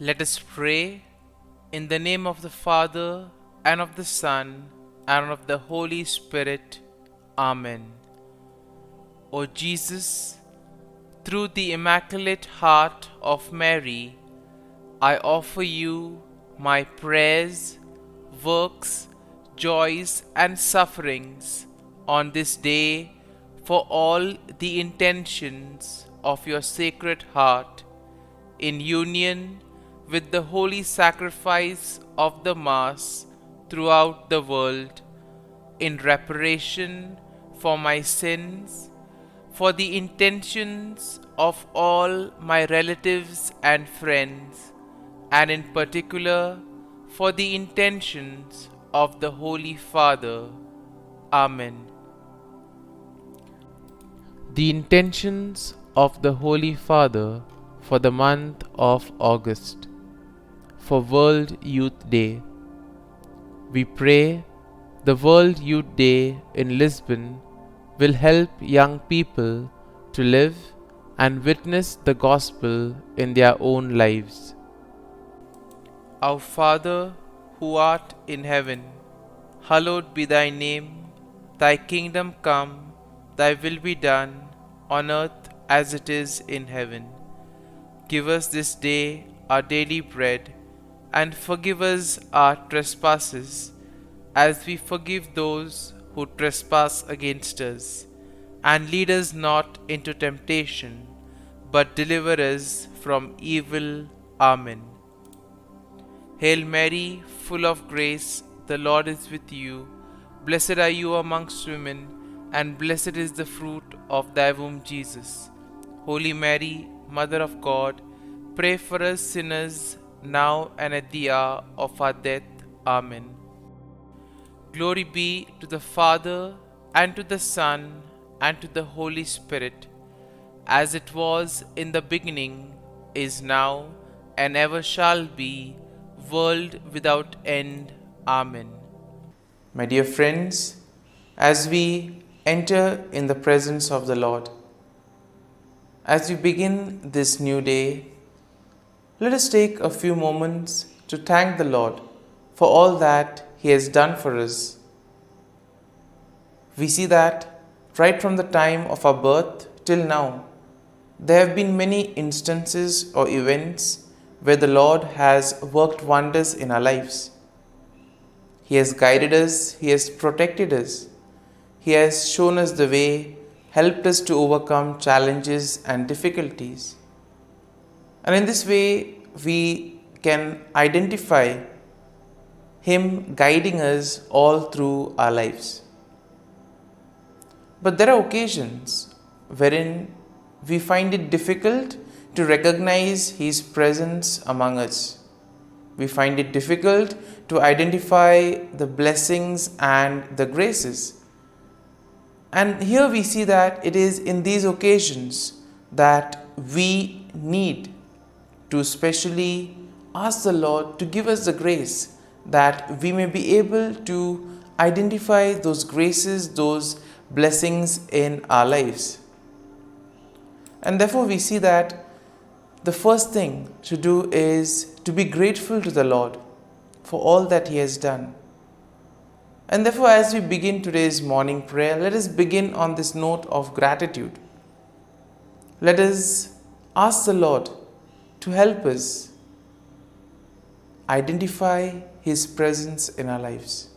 Let us pray in the name of the Father, and of the Son, and of the Holy Spirit. Amen. O Jesus, through the Immaculate Heart of Mary, I offer you my prayers, works, joys, and sufferings on this day for all the intentions of your Sacred Heart, in union with the holy sacrifice of the Mass throughout the world, in reparation for my sins, for the intentions of all my relatives and friends, and in particular for the intentions of the Holy Father. Amen. The intentions of the Holy Father for the month of August, for World Youth Day. We pray the World Youth Day in Lisbon will help young people to live and witness the gospel in their own lives. Our Father, who art in heaven, hallowed be thy name. Thy kingdom come, thy will be done, on earth as it is in heaven. Give us this day our daily bread, and forgive us our trespasses, as we forgive those who trespass against us. And lead us not into temptation, but deliver us from evil. Amen. Hail Mary, full of grace, the Lord is with you. Blessed are you amongst women, and blessed is the fruit of thy womb, Jesus. Holy Mary, Mother of God, pray for us sinners, now and at the hour of our death. Amen. Glory be to the Father, and to the Son, and to the Holy Spirit, as it was in the beginning, is now, and ever shall be, world without end. Amen. My dear friends, as we enter in the presence of the Lord, as we begin this new day, let us take a few moments to thank the Lord for all that He has done for us. We see that right from the time of our birth till now, there have been many instances or events where the Lord has worked wonders in our lives. He has guided us, He has protected us, He has shown us the way, helped us to overcome challenges and difficulties. And in this way, we can identify Him guiding us all through our lives. But there are occasions wherein we find it difficult to recognize His presence among us. We find it difficult to identify the blessings and the graces. And here we see that it is in these occasions that we need to specially ask the Lord to give us the grace that we may be able to identify those graces, those blessings in our lives. And therefore we see that the first thing to do is to be grateful to the Lord for all that He has done. And therefore, as we begin today's morning prayer, let us begin on this note of gratitude. Let us ask the Lord to help us identify His presence in our lives.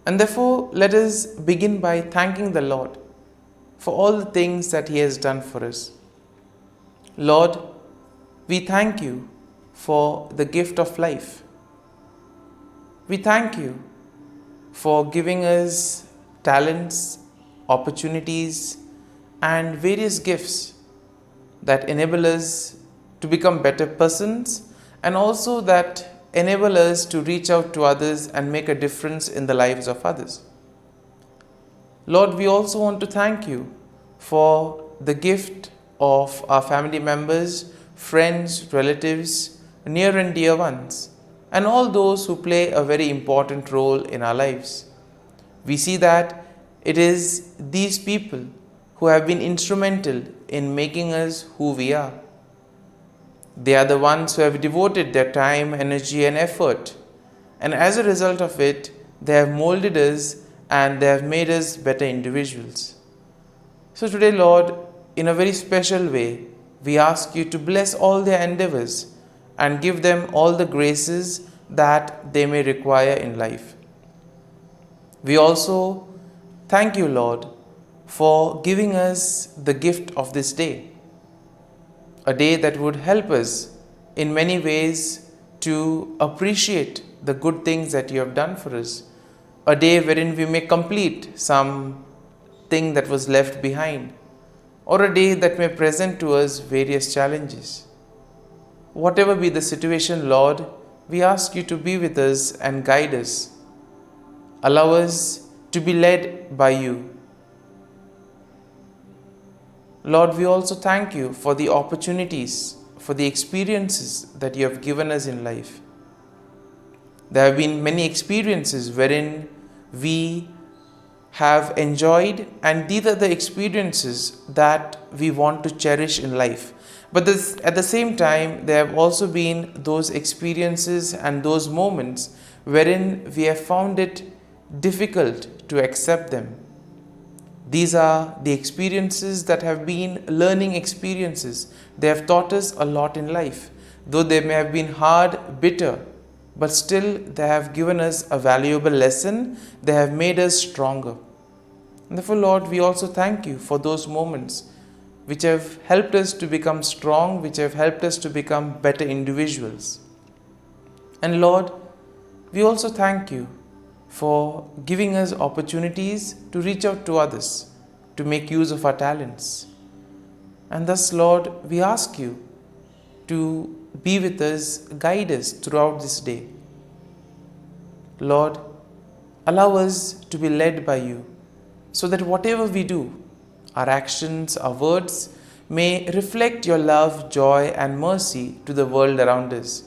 And therefore, let us begin by thanking the Lord for all the things that He has done for us. Lord, we thank You for the gift of life. We thank You for giving us talents, opportunities, and various gifts that enable us to become better persons, and also that enable us to reach out to others and make a difference in the lives of others. Lord, we also want to thank You for the gift of our family members, friends, relatives, near and dear ones, and all those who play a very important role in our lives. We see that it is these people who have been instrumental in making us who we are. They are the ones who have devoted their time, energy, and effort. And as a result of it, they have molded us and they have made us better individuals. So today, Lord, in a very special way, we ask you to bless all their endeavors and give them all the graces that they may require in life. We also thank you, Lord, for giving us the gift of this day, a day that would help us in many ways to appreciate the good things that you have done for us, a day wherein we may complete some thing that was left behind, or a day that may present to us various challenges. Whatever be the situation, Lord, we ask you to be with us and guide us. Allow us to be led by you. Lord, we also thank you for the opportunities, for the experiences that you have given us in life. There have been many experiences wherein we have enjoyed, and these are the experiences that we want to cherish in life. But at the same time, there have also been those experiences and those moments wherein we have found it difficult to accept them. These are the experiences that have been learning experiences. They have taught us a lot in life. Though they may have been hard, bitter, but still they have given us a valuable lesson. They have made us stronger. And therefore, Lord, we also thank you for those moments which have helped us to become strong, which have helped us to become better individuals. And Lord, we also thank you for giving us opportunities to reach out to others, to make use of our talents. And thus, Lord, we ask you to be with us, guide us throughout this day. Lord, allow us to be led by you, so that whatever we do, our actions, our words, may reflect your love, joy, and mercy to the world around us.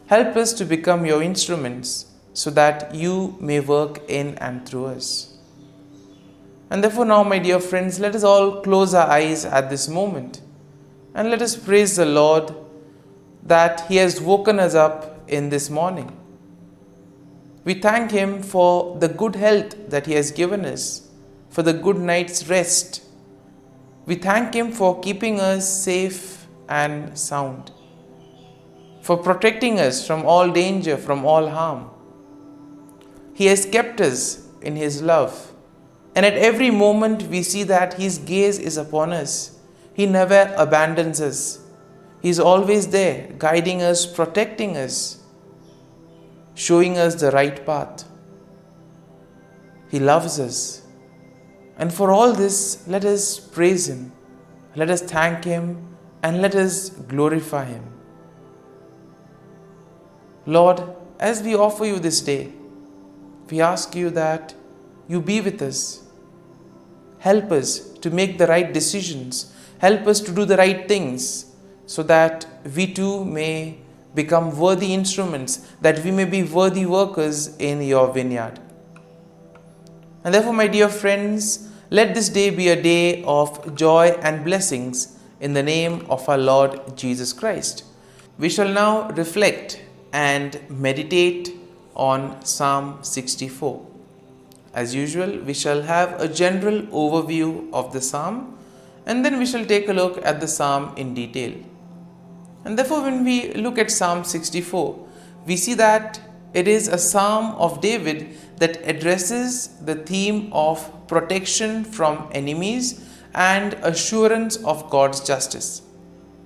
Help us to become your instruments, so that you may work in and through us. And therefore now, my dear friends, let us all close our eyes at this moment and let us praise the Lord that He has woken us up in this morning. We thank Him for the good health that He has given us, for the good night's rest. We thank Him for keeping us safe and sound, for protecting us from all danger, from all harm. He has kept us in His love, and at every moment we see that His gaze is upon us. He never abandons us. He is always there, guiding us, protecting us, showing us the right path. He loves us. And for all this, let us praise Him, let us thank Him, and let us glorify Him. Lord, as we offer you this day, we ask you that you be with us. Help us to make the right decisions. Help us to do the right things, so that we too may become worthy instruments, that we may be worthy workers in your vineyard. And therefore, my dear friends, let this day be a day of joy and blessings in the name of our Lord Jesus Christ. We shall now reflect and meditate on Psalm 64. As usual, we shall have a general overview of the psalm, and then we shall take a look at the psalm in detail. And therefore, when we look at Psalm 64, we see that it is a psalm of David that addresses the theme of protection from enemies and assurance of God's justice.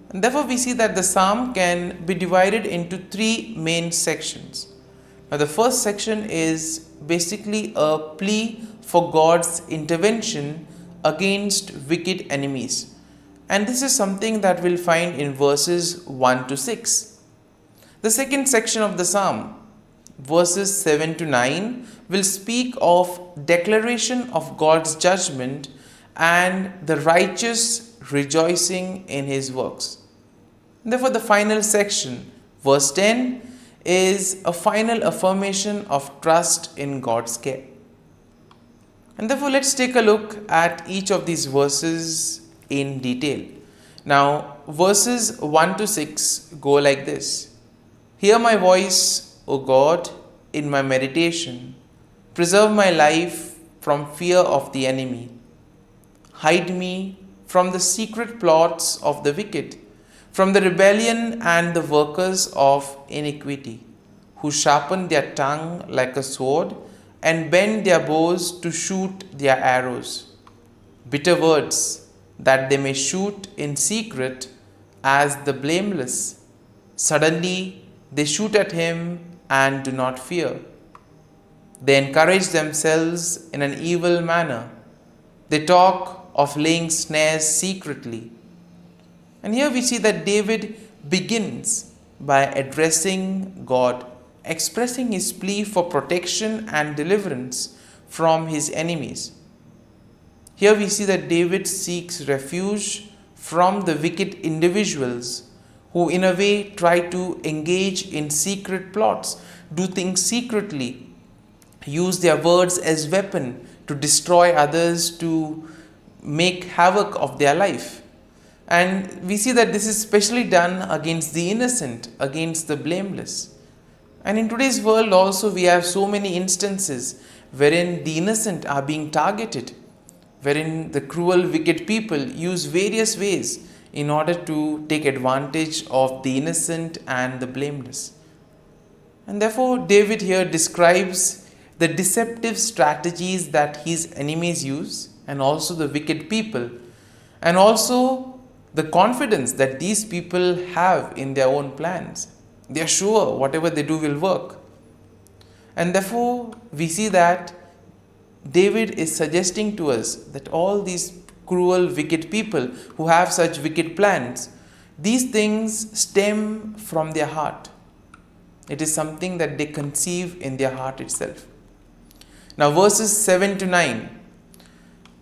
And therefore, we see that the psalm can be divided into three main sections. Now, the first section is basically a plea for God's intervention against wicked enemies. And this is something that we'll find in verses 1 to 6. The second section of the psalm, verses 7 to 9, will speak of declaration of God's judgment and the righteous rejoicing in His works. Therefore, the final section, verse 10, is a final affirmation of trust in God's care. And therefore, let's take a look at each of these verses in detail. Now, verses 1 to 6 go like this. Hear my voice, O God, in my meditation. Preserve my life from fear of the enemy. Hide me from the secret plots of the wicked, from the rebellion and the workers of iniquity, who sharpen their tongue like a sword and bend their bows to shoot their arrows. Bitter words that they may shoot in secret as the blameless. Suddenly they shoot at him and do not fear. They encourage themselves in an evil manner. They talk of laying snares secretly. And here we see that David begins by addressing God, expressing his plea for protection and deliverance from his enemies. Here we see that David seeks refuge from the wicked individuals who in a way try to engage in secret plots, do things secretly, use their words as weapon to destroy others, to make havoc of their life. And we see that this is especially done against the innocent, against the blameless. And in today's world also we have so many instances wherein the innocent are being targeted, wherein the cruel, wicked people use various ways in order to take advantage of the innocent and the blameless. And therefore, David here describes the deceptive strategies that his enemies use, and also the wicked people, and also the confidence that these people have in their own plans. They are sure whatever they do will work. And therefore, we see that David is suggesting to us that all these cruel, wicked people who have such wicked plans, these things stem from their heart. It is something that they conceive in their heart itself. Now, verses 7 to 9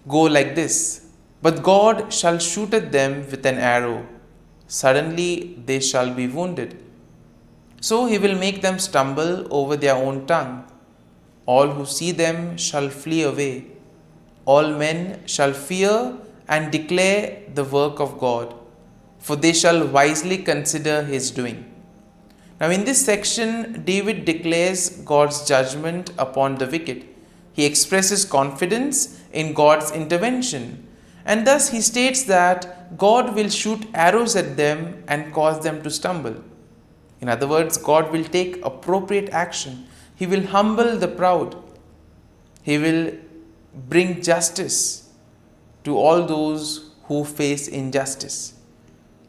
go like this. But God shall shoot at them with an arrow. Suddenly they shall be wounded. So he will make them stumble over their own tongue. All who see them shall flee away. All men shall fear and declare the work of God, for they shall wisely consider his doing. Now in this section, David declares God's judgment upon the wicked. He expresses confidence in God's intervention, and thus he states that God will shoot arrows at them and cause them to stumble. In other words, God will take appropriate action. He will humble the proud. He will bring justice to all those who face injustice.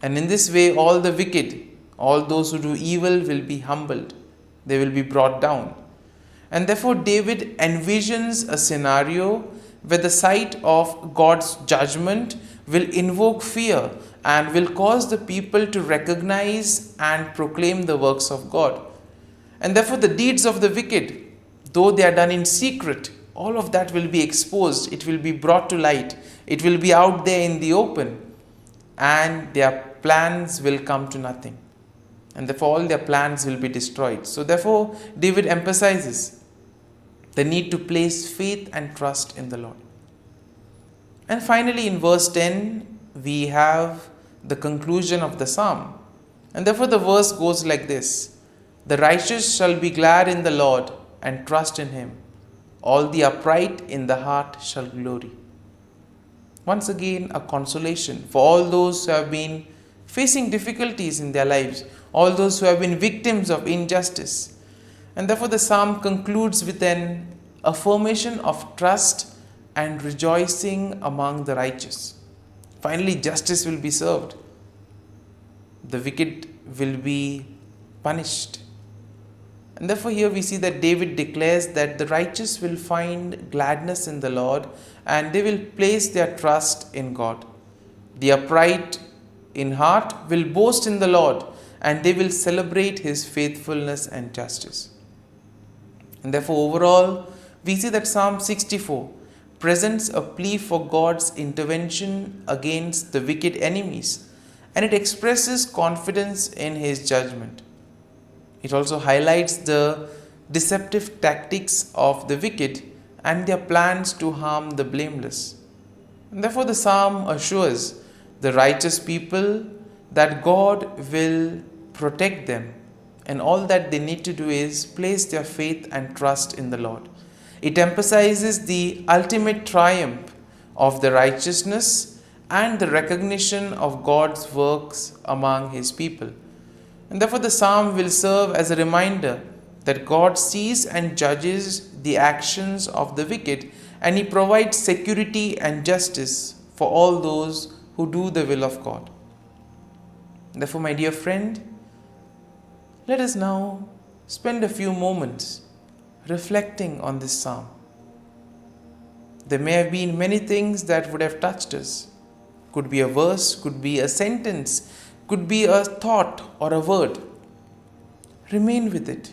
And in this way, all the wicked, all those who do evil will be humbled. They will be brought down. And therefore, David envisions a scenario where the sight of God's judgment will invoke fear and will cause the people to recognize and proclaim the works of God. And therefore, the deeds of the wicked, though they are done in secret, all of that will be exposed. It will be brought to light. It will be out there in the open. And their plans will come to nothing. And therefore, all their plans will be destroyed. So therefore, David emphasizes the need to place faith and trust in the Lord. And finally, in verse 10, we have the conclusion of the psalm. And therefore, the verse goes like this. The righteous shall be glad in the Lord and trust in him. All the upright in the heart shall glory. Once again, a consolation for all those who have been facing difficulties in their lives, all those who have been victims of injustice. And therefore, the psalm concludes with an affirmation of trust and rejoicing among the righteous. Finally, justice will be served. The wicked will be punished. And therefore, here we see that David declares that the righteous will find gladness in the Lord and they will place their trust in God. The upright in heart will boast in the Lord and they will celebrate his faithfulness and justice. And therefore, overall, we see that Psalm 64 presents a plea for God's intervention against the wicked enemies, and it expresses confidence in his judgment. It also highlights the deceptive tactics of the wicked and their plans to harm the blameless. And therefore, the psalm assures the righteous people, that God will protect them, and all that they need to do is place their faith and trust in the Lord. It emphasizes the ultimate triumph of the righteousness and the recognition of God's works among His people. And therefore, the psalm will serve as a reminder that God sees and judges the actions of the wicked, and He provides security and justice for all those who do the will of God. Therefore, my dear friend, let us now spend a few moments reflecting on this psalm. There may have been many things that would have touched us. Could be a verse, could be a sentence, could be a thought or a word. Remain with it.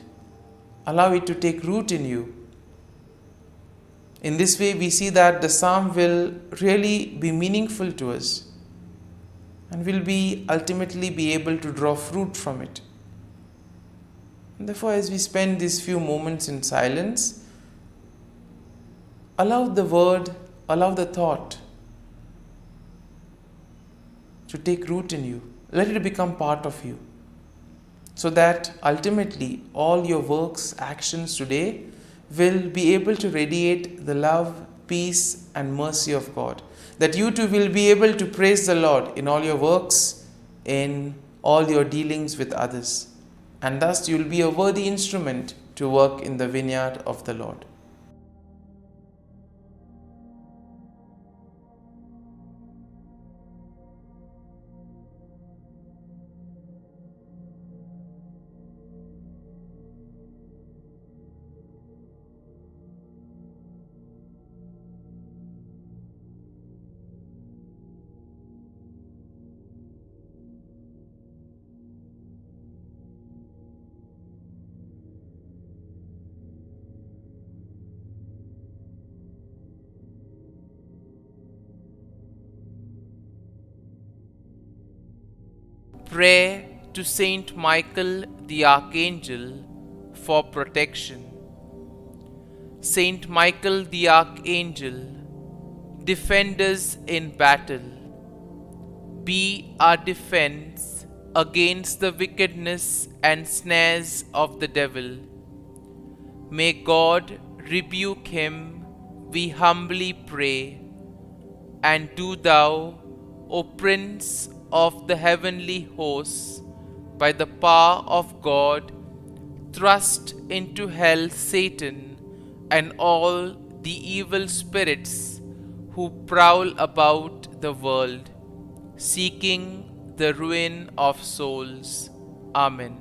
Allow it to take root in you. In this way, we see that the psalm will really be meaningful to us, and will ultimately be able to draw fruit from it. And therefore, as we spend these few moments in silence, allow the word, allow the thought to take root in you. Let it become part of you, so that ultimately all your works, actions today will be able to radiate the love, peace and mercy of God. That you too will be able to praise the Lord in all your works, in all your dealings with others. And thus you will be a worthy instrument to work in the vineyard of the Lord. Prayer to Saint Michael the Archangel for protection. Saint Michael the Archangel, defend us in battle. Be our defense against the wickedness and snares of the devil. May God rebuke him, we humbly pray. And do thou, O Prince of the heavenly hosts, by the power of God, thrust into hell Satan and all the evil spirits who prowl about the world, seeking the ruin of souls. Amen.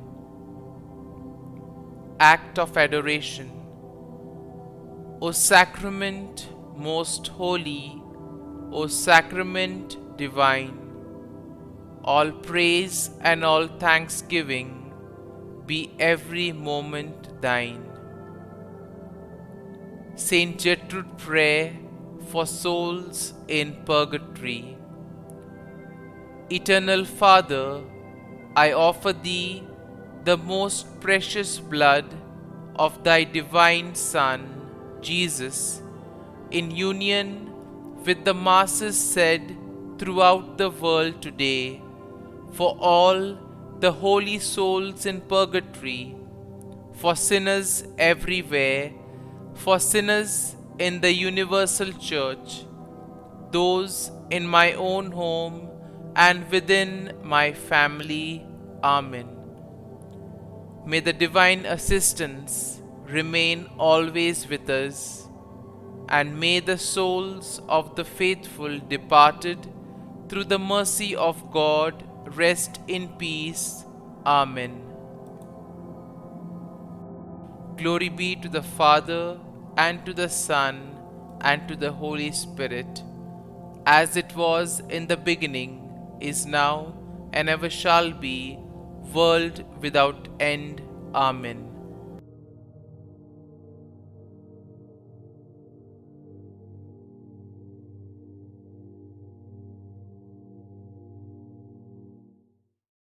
Act of Adoration. O Sacrament most holy, O Sacrament divine, all praise and all thanksgiving be every moment thine. Saint Gertrude Prayer for souls in purgatory. Eternal Father, I offer Thee the most precious blood of Thy divine Son, Jesus, in union with the masses said throughout the world today, for all the holy souls in purgatory, for sinners everywhere, for sinners in the universal church, those in my own home and within my family. Amen. May the divine assistance remain always with us, and may the souls of the faithful departed through the mercy of God rest in peace. Amen. Glory be to the Father, and to the Son, and to the Holy Spirit, as it was in the beginning, is now, and ever shall be, world without end. Amen.